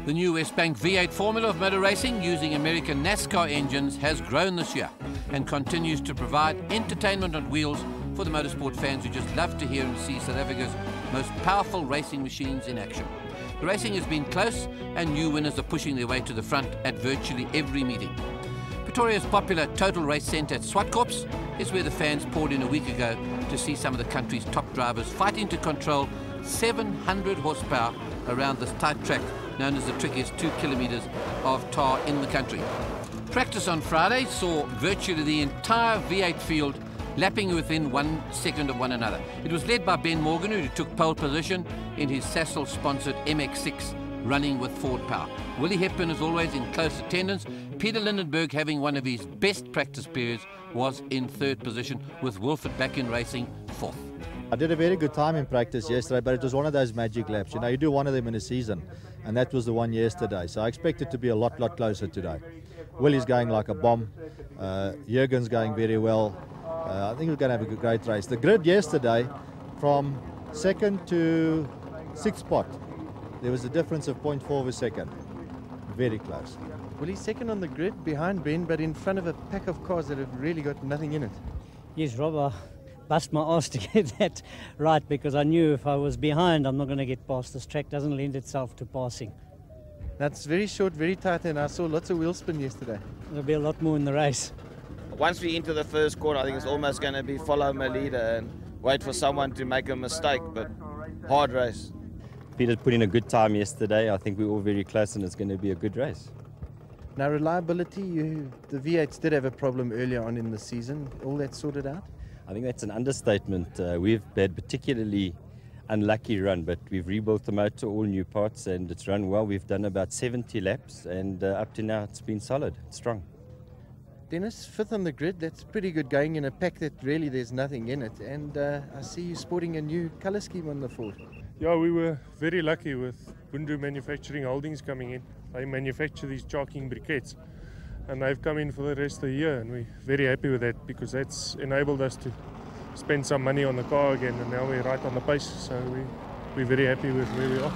The new West Bank V8 formula of motor racing using American NASCAR engines has grown this year and continues to provide entertainment on wheels for the motorsport fans who just love to hear and see South Africa's most powerful racing machines in action. The racing has been close and new winners are pushing their way to the front at virtually every meeting. Pretoria's popular Total Race Centre at Zwartkops is where the fans poured in a week ago to see some of the country's top drivers fighting to control 700 horsepower around this tight track known as the trickiest 2 kilometres of tar in the country. Practice on Friday saw virtually the entire V8 field lapping within 1 second of one another. It was led by Ben Morgan, who took pole position in his Sasol-sponsored MX-6 running with Ford power. Willie Hepburn is always in close attendance. Peter Lindenberg, having one of his best practice periods, was in 3rd position, with Wilford back in racing 4th. I did a very good time in practice yesterday, but it was one of those magic laps. You know, you do one of them in a season, and that was the one yesterday. So I expect it to be a lot closer today. Willie's going like a bomb. Jürgen's going very well. I think we're going to have a great race. The grid yesterday, from 2nd to 6th spot, there was a difference of 0.4 of a second. Very close. Well, he's second on the grid behind Ben, but in front of a pack of cars that have really got nothing in it. Yes, Rob, I bust my ass to get that right, because I knew if I was behind, I'm not going to get past. This track doesn't lend itself to passing. That's very short, very tight, and I saw lots of wheel spin yesterday. There'll be a lot more in the race. Once we enter the first corner, I think it's almost going to be follow my leader and wait for someone to make a mistake, but hard race. Peter put in a good time yesterday. I think we're all very close and it's going to be a good race. Now, reliability, the V8s did have a problem earlier on in the season. All that sorted out? I think that's an understatement. We've had particularly unlucky run, but we've rebuilt the motor, all new parts, and it's run well. We've done about 70 laps, and up to now it's been solid, strong. Dennis, 5th on the grid, that's pretty good going in a pack that really there's nothing in it. And I see you sporting a new colour scheme on the Ford. Yeah, we were very lucky with Bundu Manufacturing Holdings coming in. They manufacture these charking briquettes, and they've come in for the rest of the year, and we're very happy with that because that's enabled us to spend some money on the car again, and now we're right on the pace, so we're very happy with where we are.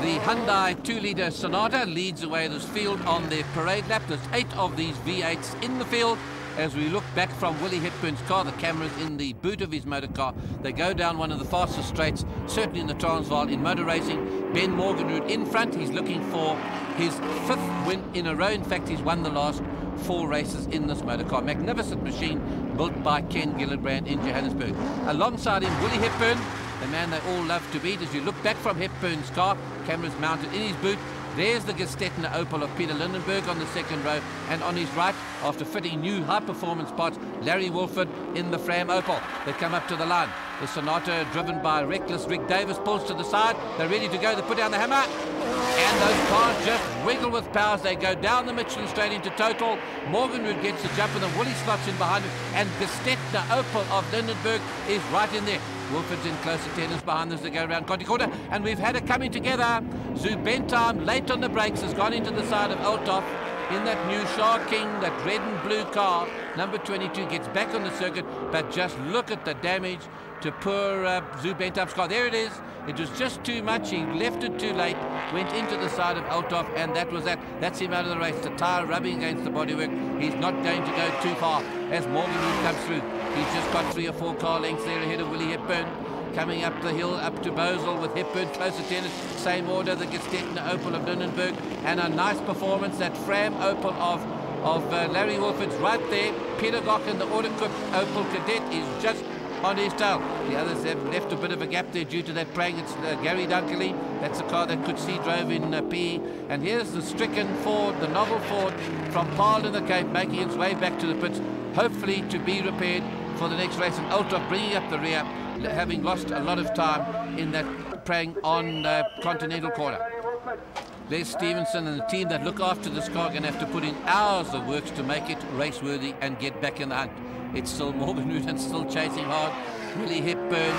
The Hyundai 2-litre Sonata leads away this field on their parade lap. There's 8 of these V8s in the field. As we look back from Willie Hepburn's car, the camera's in the boot of his motor car. They go down one of the fastest straights, certainly in the Transvaal in motor racing. Ben Morgan in front. He's looking for his 5th win in a row. In fact, he's won the last 4 races in this motor car. Magnificent machine built by Ken Gillibrand in Johannesburg. Alongside him, Willie Hepburn, the man they all love to beat. As you look back from Hepburn's car, camera's mounted in his boot. There's the Gestetner Opel of Peter Lindenberg on the 2nd row, and on his right, after fitting new high-performance parts, Larry Wolford in the Fram Opel. They come up to the line. The Sonata, driven by reckless Rick Davis, pulls to the side. They're ready to go. They put down the hammer, and those cars just wiggle with power as they go down the Michelin straight into total. Morganwood gets the jump, and then Willie slots in behind him, and Gestetner Opel of Lindenberg is right in there. Wolford's in close attendance behind us. They go around Conti Quarter, and we've had a coming together. Zubentheim, late on the brakes, has gone into the side of Olthoff in that new Shah King, that red and blue car. Number 22 gets back on the circuit, but just look at the damage to poor Zubentheim's car. There it is. It was just too much. He left it too late, went into the side of Olthoff, and that was that. That's him out of the race. The tyre rubbing against the bodywork. He's not going to go too far as Morgan comes through. He's just got 3 or 4 car lengths there ahead of Willie Hepburn. Coming up the hill, up to Bosel with Hepburn close attendance. Same order, the Gestetner Opel of Lindenberg. And a nice performance, that Fram Opel of Larry Wolford's right there. Peter Gock in the auto-equipped Opel Cadet is just on his tail. The others have left a bit of a gap there due to that praying. It's Gary Dunkley. That's the car that Coetzee drove in PE. And here's the stricken Ford, the novel Ford from Paarl in the Cape, making its way back to the pits, hopefully to be repaired for the next race. And Olthoff bringing up the rear, having lost a lot of time in that praying on Continental Corner. Les Stevenson and the team that look after this car are going to have to put in hours of work to make it race-worthy and get back in the hunt. It's still Morgan Newton still chasing hard. Willie Hepburn,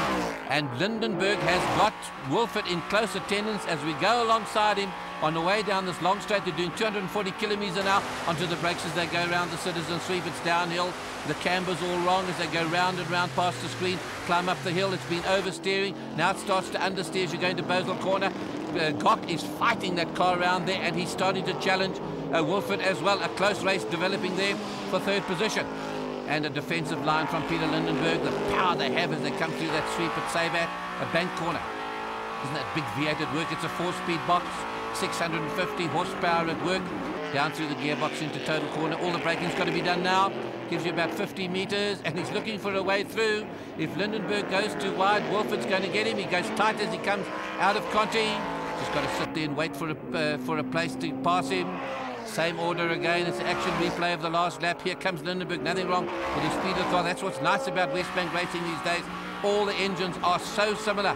and Lindenberg has got Wolford in close attendance as we go alongside him on the way down this long straight. They're doing 240 kilometres an hour onto the brakes as they go around the Citizen Sweep. It's downhill. The camber's all wrong as they go round and round past the screen, climb up the hill. It's been oversteering. Now it starts to understeer as you're going to Bosel Corner. Gok is fighting that car around there, and he's starting to challenge Wolford as well. A close race developing there for third position. And a defensive line from Peter Lindenberg. The power they have as they come through that sweep at Sabat, a bank corner. Isn't that big V8 at work? It's a 4-speed box, 650 horsepower at work. Down through the gearbox into total corner. All the braking's got to be done now. Gives you about 50 meters, and he's looking for a way through. If Lindenberg goes too wide, Wolford's going to get him. He goes tight as he comes out of Conti. Just got to sit there and wait for a place to pass him. Same order again. It's an action replay of the last lap. Here comes Lindenberg. Nothing wrong with his speed of the car. That's what's nice about Westbank racing these days. All the engines are so similar.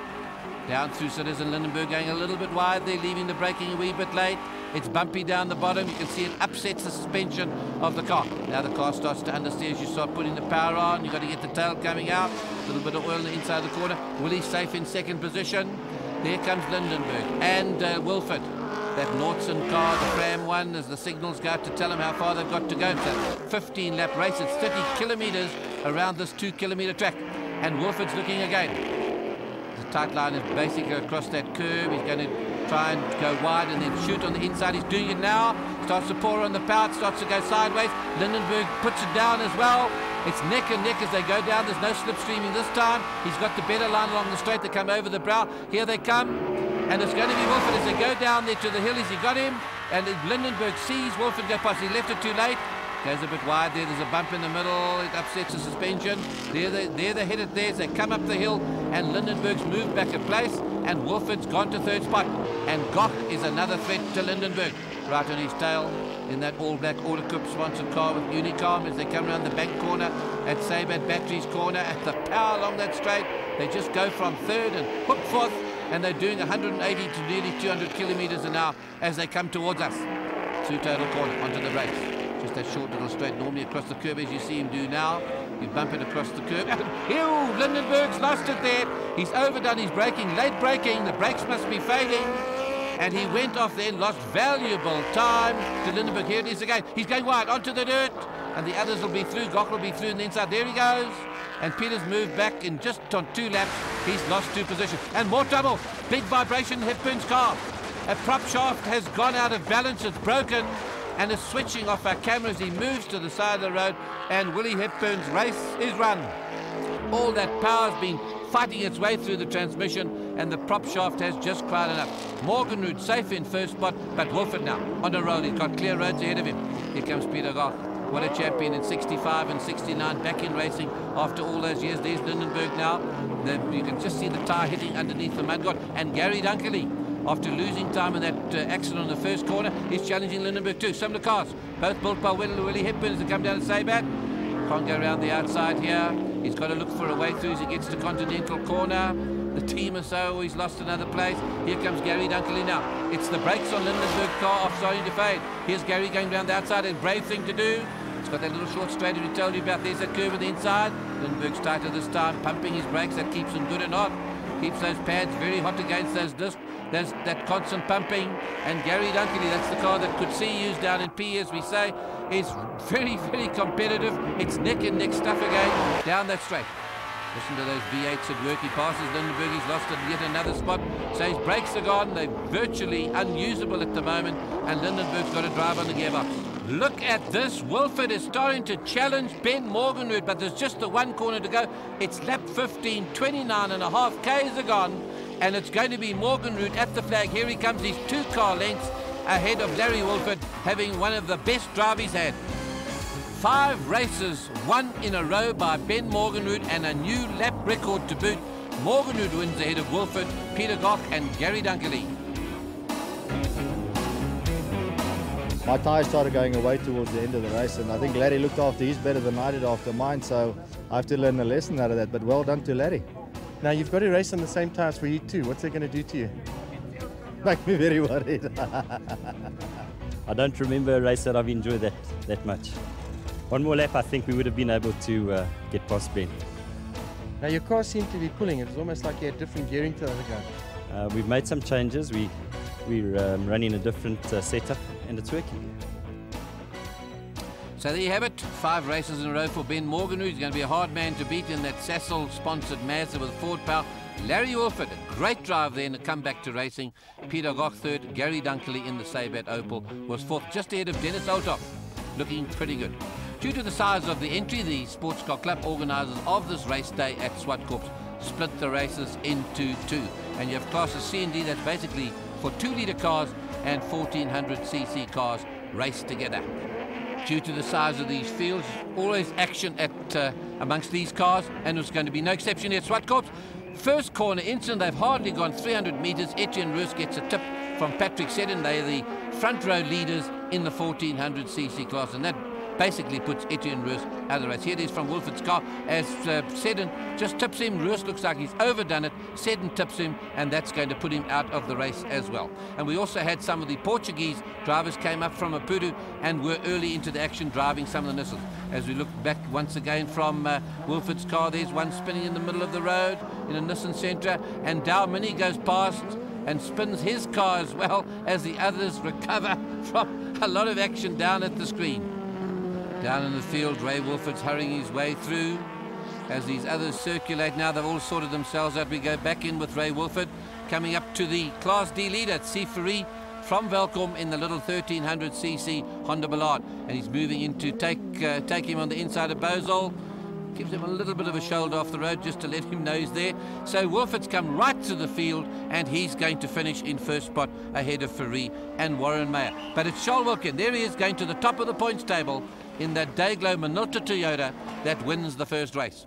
Down through Citizen, Lindenberg going a little bit wide there, leaving the braking a wee bit late. It's bumpy down the bottom. You can see it upsets the suspension of the car. Now the car starts to understeer as you start putting the power on. You've got to get the tail coming out. A little bit of oil on the inside of the corner. Willie's safe in second position. There comes Lindenberg and Wilford. That Nordson car, the Fram one, as the signals go out to tell them how far they've got to go. It's a 15-lap race. It's 30 kilometers around this 2-kilometer track. And Wilford's looking again. The tight line is basically across that curve. He's going to try and go wide and then shoot on the inside. He's doing it now. Starts to pour on the power. It starts to go sideways. Lindenberg puts it down as well. It's neck and neck as they go down. There's no slipstreaming this time. He's got the better line along the straight. They come over the brow. Here they come. And it's going to be Wolford as they go down there to the hill. He got him. And Lindenberg sees Wolford go past. He left it too late. Goes a bit wide there. There's a bump in the middle. It upsets the suspension. There they're headed there as they come up the hill. And Lindenberg's moved back a place. And Wolford's gone to third spot. And Gok is another threat to Lindenberg. Right on his tail in that all-black Zwartkops sponsored car with Unicom as they come around the bank corner at Sabat Batteries corner. At the power along that straight, they just go from third and hook fourth. And they're doing 180 to nearly 200 kilometers an hour as they come towards us. Through total corner onto the brakes. Just that short little straight normally across the curve as you see him do now. You bump it across the curve. Ew, Lindenberg's lost it there. He's overdone his braking, late braking. The brakes must be fading. And he went off then, lost valuable time to Lindenberg. Here it is again. He's going wide onto the dirt. And the others will be through. Gok will be through on the inside. There he goes. And Peter's moved back in just on 2 laps. He's lost 2 positions. And more trouble. Big vibration in Hepburn's car. A prop shaft has gone out of balance. It's broken. And is switching off our cameras. He moves to the side of the road. And Willie Hepburn's race is run. All that power's been fighting its way through the transmission. And the prop shaft has just cried enough. Morgenrud safe in first spot. But Wolford now on the road. He's got clear roads ahead of him. Here comes Peter Gok. What a champion in 65 and 69, back in racing after all those years. There's Lindenberg now. You can just see the tyre hitting underneath the mudguard. And Gary Dunkley, after losing time in that accident on the first corner, is challenging Lindenberg too. Similar cars, both built by Willie Hepburn as they come down to Sabat. Can't go around the outside here. He's got to look for a way through as he gets to Continental Corner. The team or so, he's lost another place. Here comes Gary Dunkley now. It's the brakes on Lindenberg's car off starting to fade. Here's Gary going down the outside, a brave thing to do. It's got that little short straight we told you about. There's that curve on the inside. Lindenberg's tighter this time, pumping his brakes. That keeps him good and hot. Keeps those pads very hot against those discs. There's that constant pumping. And Gary Dunkley, that's the car that could see used down in P, as we say, is very, very competitive. It's neck and neck stuff again down that straight. Listen to those V8s at work. He passes Lindenberg. He's lost at yet another spot. So his brakes are gone. They're virtually unusable at the moment. And Lindenberg's got to drive on the gearbox. Look at this. Wilford is starting to challenge Ben Morgenrud, but there's just the one corner to go. It's lap 15, 29.5 Ks are gone. And it's going to be Morgenrud at the flag. Here he comes. He's 2 car lengths ahead of Larry Wilford, having one of the best drive he's had. 5 races, won in a row by Ben Morgenrud and a new lap record to boot. Morgenrud wins ahead of Wilford, Peter Gok and Gary Dunkley. My tyre started going away towards the end of the race, and I think Larry looked after his better than I did after mine, so I have to learn a lesson out of that, but well done to Larry. Now you've got to race on the same tyres for you too. What's that going to do to you? Make me very worried. I don't remember a race that I've enjoyed that much. One more lap, I think we would have been able to get past Ben. Now your car seemed to be pulling. It was almost like you had different gearing to the other guy. We've made some changes. We're running a different setup, and it's working. So there you have it. 5 races in a row for Ben Morgenrud. He's going to be a hard man to beat in that Sasol-sponsored Mazda with Ford power. Larry Wolford, a great drive there and a comeback to racing. Peter Goch third, Gary Dunkley in the Sabat Opal was fourth, just ahead of Dennis Olthoff, looking pretty good. Due to the size of the entry, the Sports Car Club organisers of this race day at Zwartkops split the races into two. And you have classes C and D, that's basically for 2-litre cars and 1400cc cars race together. Due to the size of these fields, always action at amongst these cars, and it's going to be no exception here at Zwartkops. First corner incident, they've hardly gone 300 metres. Etienne Roos gets a tip from Patrick Seddon. They're the front row leaders in the 1400cc class, and that basically puts Etienne Roos out of the race. Here it is from Wolford's car as Seddon just tips him. Roos looks like he's overdone it. Seddon tips him, and that's going to put him out of the race as well. And we also had some of the Portuguese drivers came up from Maputo and were early into the action driving some of the Nissans. As we look back once again from Wolford's car, there's one spinning in the middle of the road in a Nissan Sentra, and Dow Mini goes past and spins his car as well as the others recover from a lot of action down at the screen. Down in the field, Ray Wolford's hurrying his way through as these others circulate. Now they've all sorted themselves out. We go back in with Ray Wolford coming up to the Class D leader at Sifari from Velkom in the little 1300cc Honda Ballard, and he's moving in to take him on the inside of Bozol. Gives him a little bit of a shoulder off the road just to let him know he's there. So Wolford's come right to the field, and he's going to finish in first spot ahead of Ferree and Warren Mayer. But it's Charles Wilkin. There he is, going to the top of the points table in that Dayglow Minolta Toyota that wins the first race.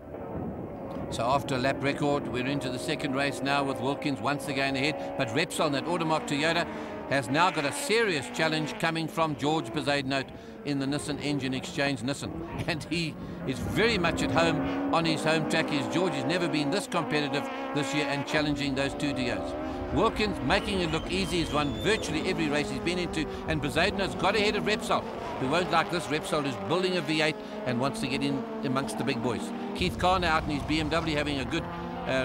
So after a lap record, we're into the second race now with Wilkins once again ahead. But Repsol, that Automark Toyota, has now got a serious challenge coming from George Bezuidenhout in the Nissan Engine Exchange Nissan. And he is very much at home on his home track. George has never been this competitive this year and challenging those two DOs. Wilkins making it look easy. He's won virtually every race he's been into, and Bezuidenhout's got ahead of Repsol, who won't like this. Repsol is building a V8 and wants to get in amongst the big boys. Keith Carner out in his BMW having a good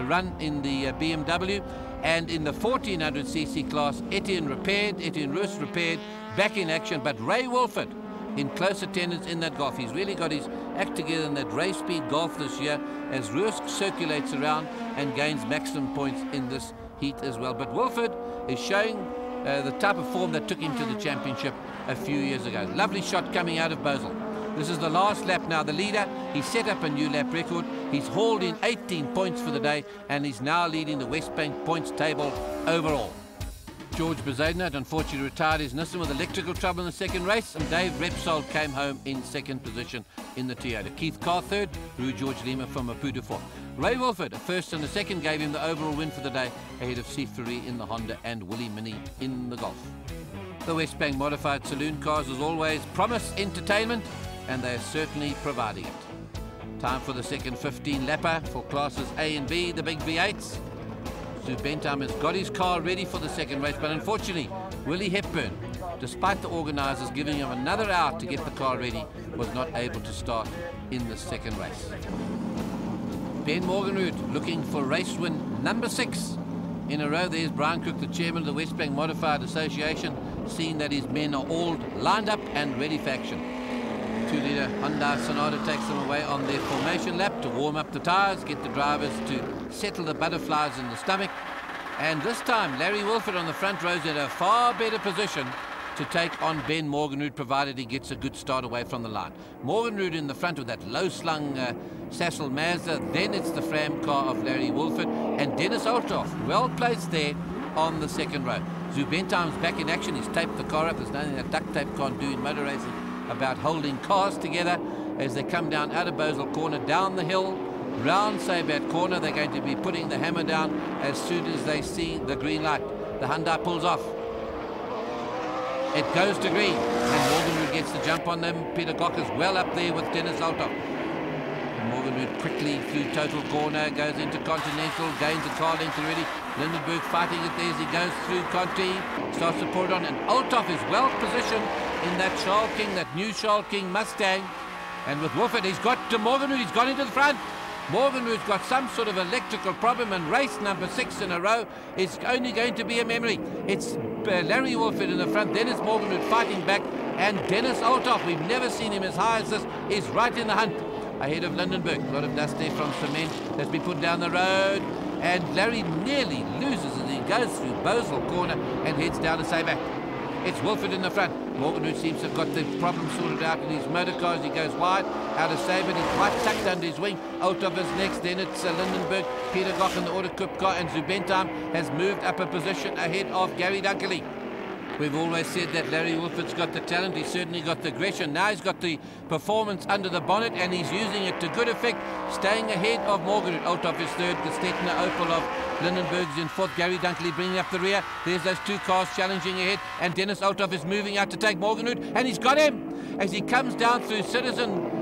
run in the BMW. And in the 1400cc class, Etienne Roos repaired, back in action, but Ray Wolford in close attendance in that Golf. He's really got his act together in that race speed Golf this year as Roos circulates around and gains maximum points in this heat as well. But Wolford is showing the type of form that took him to the championship a few years ago. Lovely shot coming out of Bozol. This is the last lap now. The leader, he set up a new lap record. He's hauled in 18 points for the day, and he's now leading the West Bank points table overall. George Bezuidenhout unfortunately retired his Nissan with electrical trouble in the second race, and Dave Repsol came home in second position in the Toyota. Keith Carr third, Rue George Lima from Maputo fourth. Ray Wolford, a first and a second, gave him the overall win for the day ahead of Sifari in the Honda and Willie Mini in the Golf. The West Bank Modified Saloon cars as always promise entertainment, and they're certainly providing it. Time for the second 15-lapper for classes A and B, the big V8s. Sue Bentham has got his car ready for the second race, but unfortunately, Willie Hepburn, despite the organisers giving him another hour to get the car ready, was not able to start in the second race. Ben Morgenrud looking for race win number 6 in a row. There's Brian Cook, the chairman of the West Bank Modified Association, seeing that his men are all lined up and ready for action. 2-litre Hyundai Sonata takes them away on their formation lap to warm up the tyres, get the drivers to settle the butterflies in the stomach. And this time, Larry Wolford on the front row is in a far better position to take on Ben Morgenrud, provided he gets a good start away from the line. Morgenrud in the front with that low-slung Sassel Mazda. Then it's the Fram car of Larry Wolford, and Dennis Olthoff, well placed there on the second row. Zubentham's back in action. He's taped the car up. There's nothing that duct tape can't do in motor racing about holding cars together as they come down out of Bozol Corner, down the hill, round Sabat Corner. They're going to be putting the hammer down as soon as they see the green light. The Hyundai pulls off. It goes to green, and Morgenrud gets the jump on them. Peter Goch is well up there with Dennis Olthoff. Morgenrud quickly through Total Corner, goes into Continental, gains a car length already. Lindenberg fighting it there as he goes through Conti, starts to pour it on, and Olthoff is well positioned in that Charles King, that new Charles King Mustang. And with Wolford, he's got to Morgenrud, he's gone into the front. Morgenrud's got some sort of electrical problem, and race number 6 in a row is only going to be a memory. It's Larry Wolford in the front, then it's Morgenrud fighting back, and Dennis Olthoff, we've never seen him as high as this, is right in the hunt ahead of Lindenberg. A lot of dust there from cement that's been put down the road. and Larry nearly loses as he goes through Boswell corner and heads down to Sayback. It's Wilford in the front. Morgan, who seems to have got the problem sorted out in his motor car as he goes wide. Out of Saban, he's quite tucked under his wing. Olthoff is next, then it's Lindenberg, Peter Goch in the Autocup car, and Zwartkops has moved up a position ahead of Gary Dunkley. We've always said that Larry Wilford's got the talent, he's certainly got the aggression. Now he's got the performance under the bonnet and he's using it to good effect, staying ahead of Morgan. Olthoff is third, the Stettner Opel of Lindenberg's in fourth, Gary Dunkley bringing up the rear. There's those two cars challenging ahead, and Dennis Olthoff is moving out to take Morganhood, and he's got him as he comes down through Citizen.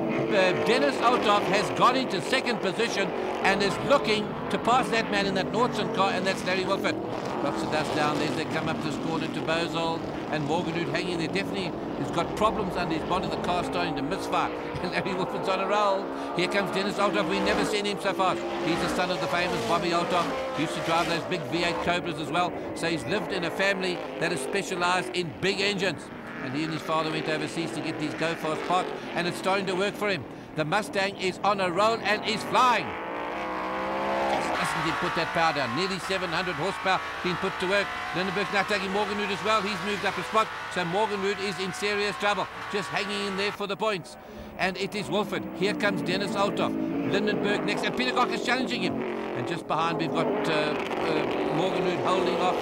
Dennis Olthoff has got into second position and is looking to pass that man in that Nordson car, and that's Larry Wilford. Lots of dust down there as they come up this corner to Boswell, and Morganhood hanging there. Definitely has got problems under his bonnet. The car starting to misfire, and Larry Wilford's on a roll. Here comes Dennis Olthoff. We've never seen him so fast. He's the son of the famous Bobby Olthoff. Used to drive those big V8 Cobras as well, so he's lived in a family that is specialised in big engines. And he and his father went overseas to get these go-fast parts, and it's starting to work for him. The Mustang is on a roll and is flying. Just listen to him put that power down. Nearly 700 horsepower being put to work. Lindenberg's now taking Morganhood as well. He's moved up a spot, so Morganhood is in serious trouble, just hanging in there for the points. And it is Wilford. Here comes Dennis Olthoff. Lindenberg next, and Peter Goch is challenging him. And just behind we've got Morganhood holding off.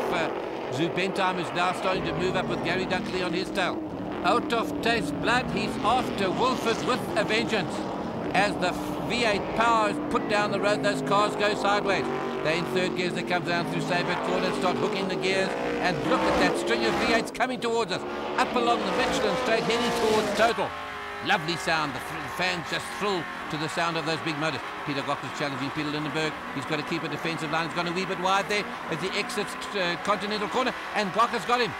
Zwartkops is now starting to move up with Gary Dunkley on his tail. Olthoff tastes blood. He's after Wilford with a vengeance. As the V8 power is put down the road, those cars go sideways. They're in third gear as they come down through Sabre corner and start hooking the gears. And look at that string of V8s coming towards us. Up along the Michelin straight, heading towards total. Lovely sound. The fans just thrill to the sound of those big motors. Peter Goch is challenging Peter Lindenberg. He's got to keep a defensive line. He's gone a wee bit wide there as he exits Continental corner, and Goch has got him.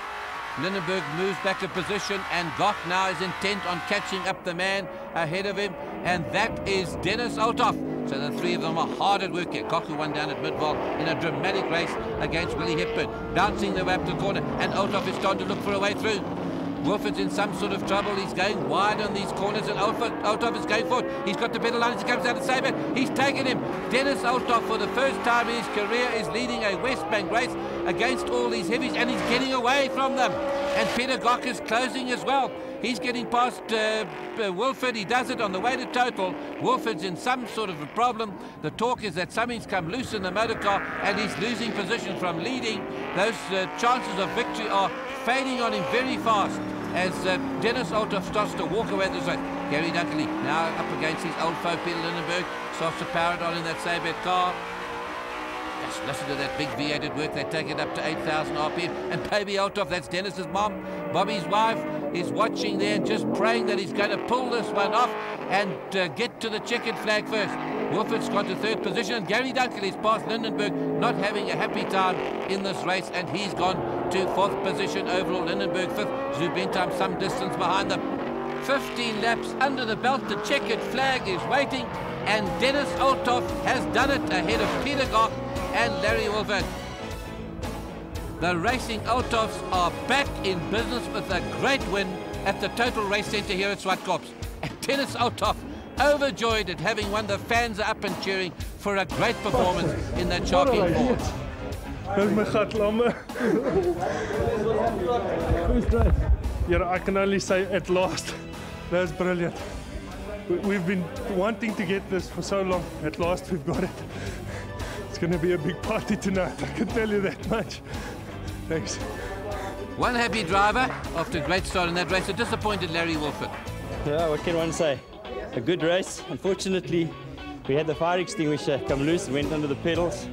Lindenberg moves back a position, and Goch now is intent on catching up the man ahead of him, and that is Dennis Olthoff. So the three of them are hard at work here. Goch, who won down at Midval in a dramatic race against Willie Hepburn, bouncing their way up to the corner, and Olthoff is starting to look for a way through. Wilford's in some sort of trouble. He's going wide on these corners, and Olthoff is going forward. He's got the better line as he comes out of Sabre. He's taken him. Dennis Olthoff, for the first time in his career, is leading a West Bank race against all these heavies, and he's getting away from them. And Peter Goch is closing as well. He's getting past Wilford. He does it on the way to total. Wilford's in some sort of a problem. The talk is that something's come loose in the motor car, and he's losing position from leading. Those chances of victory are fading on him very fast as Dennis Olthoff starts to walk away this way. Gary Dunkley now up against his old foe Peter Lindenberg, starts to power it on in that Sabre car. Just listen to that big V8 at work. They take it up to 8,000 RPM. And Baby Olthoff, that's Dennis's mom, Bobby's wife, is watching there and just praying that he's going to pull this one off and get to the checkered flag first. Wilford's got to third position, and Gary Dunkley's past Lindenberg, not having a happy time in this race, and he's gone to fourth position overall. Lindenberg fifth, Zwartkops some distance behind them. 15 laps under the belt, the checkered flag is waiting, and Dennis Olthoff has done it ahead of Peter Goch and Larry Wilford. The Racing Olthoffs are back in business with a great win at the Total Race Centre here at Zwartkops. And Dennis Olthoff, overjoyed at having won. The fans are up and cheering for a great performance in that shocking Ford. Yeah, I can only say at last. That's brilliant. We've been wanting to get this for so long. At last we've got it. It's going to be a big party tonight, I can tell you that much. Thanks. One happy driver after a great start in that race. A disappointed Larry Wilford. Yeah, what can one say? A good race. Unfortunately, we had the fire extinguisher come loose and went under the pedals.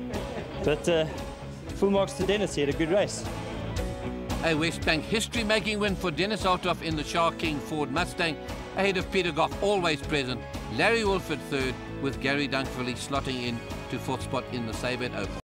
But full marks to Dennis. He had a good race. A West Bank history-making win for Dennis Olthoff in the Shah King Ford Mustang, ahead of Peter Goch, always present. Larry Wilford third, with Gary Dunkley slotting in to fourth spot in the Sabre Opel.